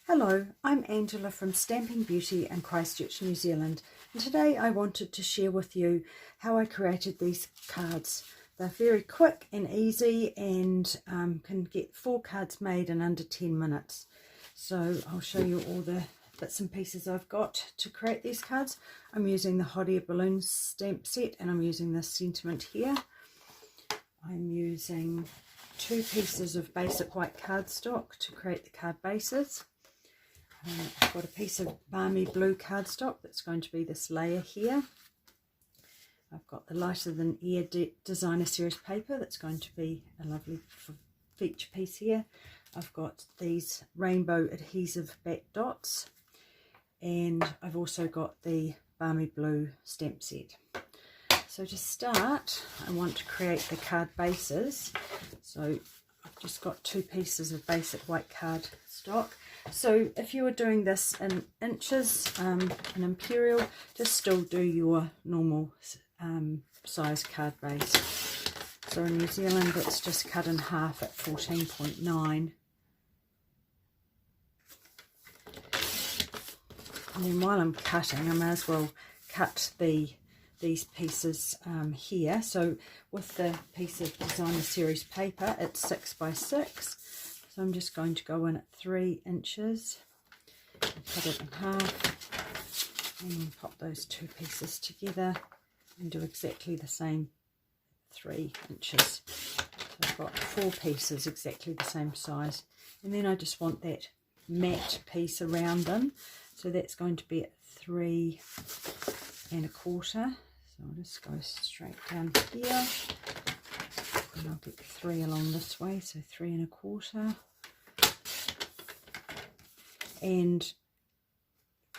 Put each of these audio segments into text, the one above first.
Hello, I'm Angela from Stamping Beauty in Christchurch, New Zealand, and today I wanted to share with you how I created these cards. They're very quick and easy and can get 4 cards made in under 10 minutes. So I'll show you all the bits and pieces I've got to create these cards. I'm using the hot air balloon stamp set and I'm using this sentiment here. I'm using 2 pieces of basic white cardstock to create the card bases. I've got a piece of balmy blue cardstock that's going to be this layer here. I've got the lighter than air designer series paper that's going to be a lovely feature piece here. I've got these rainbow adhesive back dots, and I've also got the balmy blue stamp set. So to start, I want to create the card bases. So I've just got 2 pieces of basic white cardstock. So if you were doing this in inches, an imperial, just still do your normal size card base. So in New Zealand it's just cut in half at 14.9. And then while I'm cutting, I may as well cut these pieces here. So with the piece of designer series paper, it's 6 by 6. So I'm just going to go in at 3 inches, cut it in half, and pop those 2 pieces together and do exactly the same 3 inches. So I've got 4 pieces exactly the same size, and then I just want that matte piece around them. So that's going to be at 3 1/4. So I'll just go straight down here. And I'll get 3 along this way, so 3 1/4. And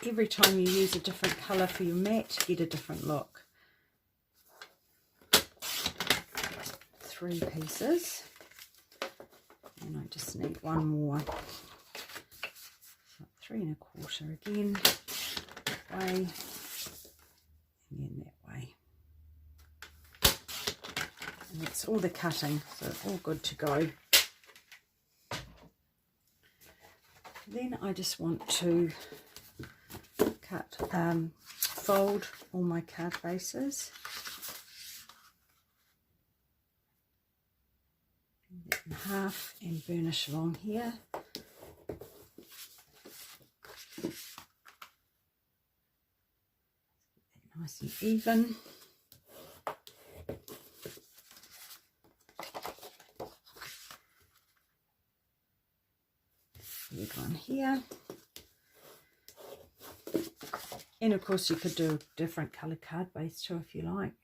every time you use a different colour for your mat, get a different look. 3 pieces, and I just need 1 more. So 3 1/4 again, that way, and then that way. And that's all the cutting, so all good to go. Then I just want to fold all my card bases. Get in half and burnish along here. Nice and even. One here, and of course you could do a different coloured card base too if you like.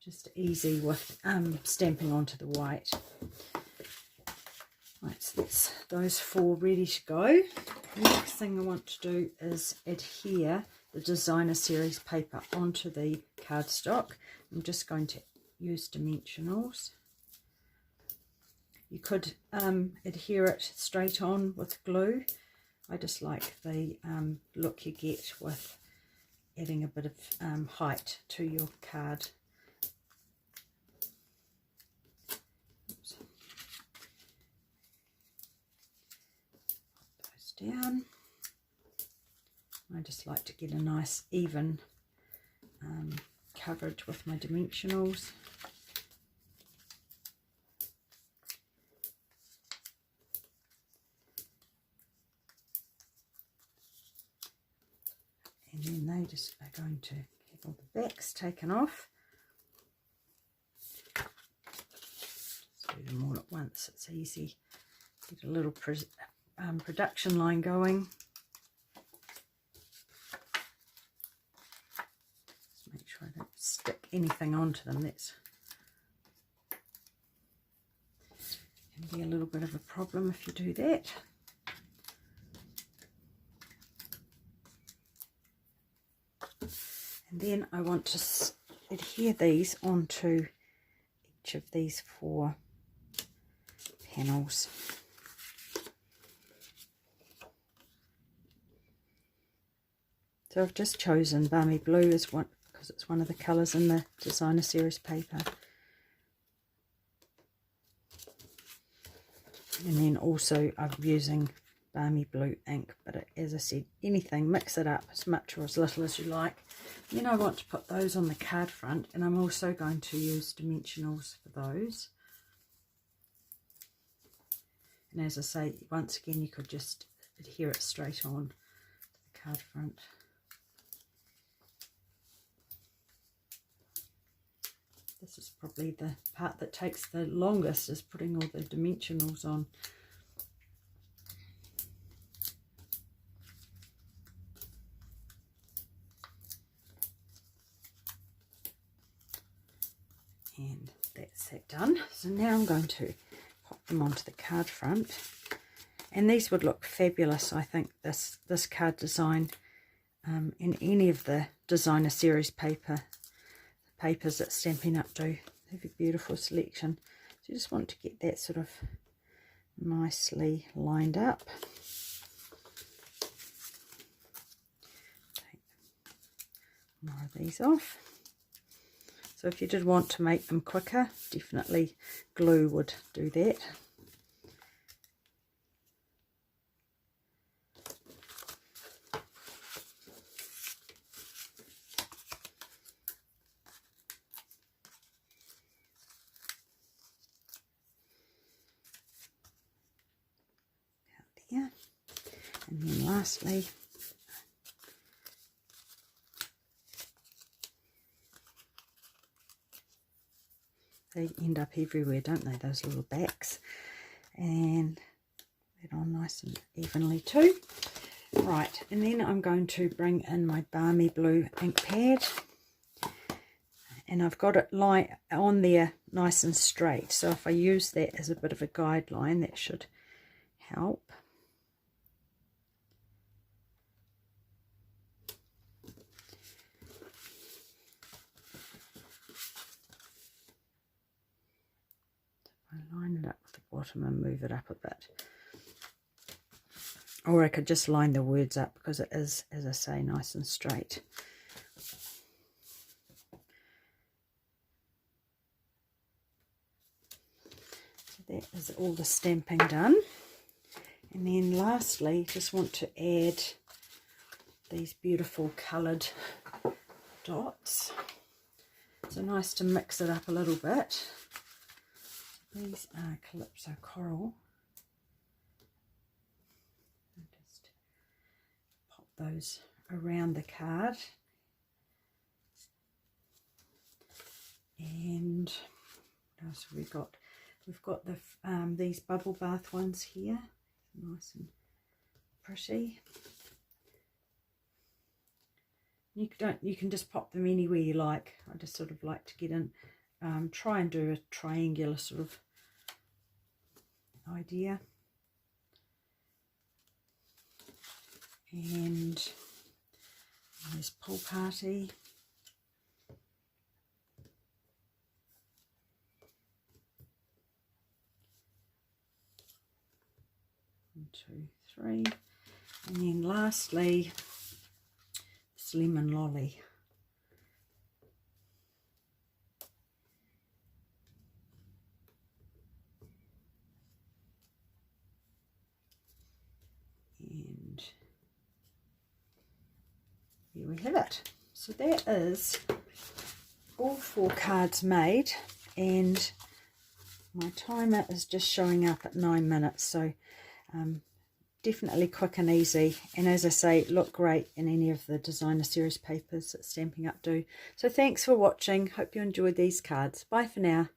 Just easy with stamping onto the white. Right, so that's those 4 ready to go. The next thing I want to do is adhere the designer series paper onto the cardstock. I'm just going to use dimensionals. You could adhere it straight on with glue. I just like the look you get with adding a bit of height to your card. Oops. Put those down. I just like to get a nice even coverage with my dimensionals. And then they just are going to have all the backs taken off. Just do them all at once, it's easy. Get a little production line going. Just make sure I don't stick anything onto them. That's can be a little bit of a problem if you do that. And then I want to adhere these onto each of these 4 panels. So I've just chosen balmy blue as one because it's one of the colours in the designer series paper. And then also I'm using balmy blue ink, but as I said, anything, mix it up as much or as little as you like. And then I want to put those on the card front, and I'm also going to use dimensionals for those. And as I say, once again, you could just adhere it straight on to the card front. This is probably the part that takes the longest, is putting all the dimensionals on. And that's that done. So now I'm going to pop them onto the card front, and these would look fabulous, I think, this card design in any of the designer series papers that Stampin' Up do. They have a beautiful selection. So you just want to get that sort of nicely lined up. Take more of these off. So if you did want to make them quicker, definitely glue would do that. Out there. And then lastly, they end up everywhere, don't they, those little backs? And that on nice and evenly too. Right, and then I'm going to bring in my balmy blue ink pad. And I've got it lie on there nice and straight. So if I use that as a bit of a guideline, that should help. Line it up with the bottom and move it up a bit, or I could just line the words up because it is, as I say, nice and straight. So that is all the stamping done, and then lastly just want to add these beautiful coloured dots. So nice to mix it up a little bit. These are Calypso Coral. I'll just pop those around the card. And what else have we got? We've got the these bubble bath ones here, nice and pretty. You can just pop them anywhere you like. I just sort of like to get in. Try and do a triangular sort of idea. And there's Pool Party. 1, 2, 3. And then lastly, this Lemon Lolly. And here we have it. So that is all 4 cards made, and my timer is just showing up at 9 minutes, so definitely quick and easy, and as I say, look great in any of the designer series papers that Stampin' Up do. So thanks for watching. Hope you enjoyed these cards. Bye for now.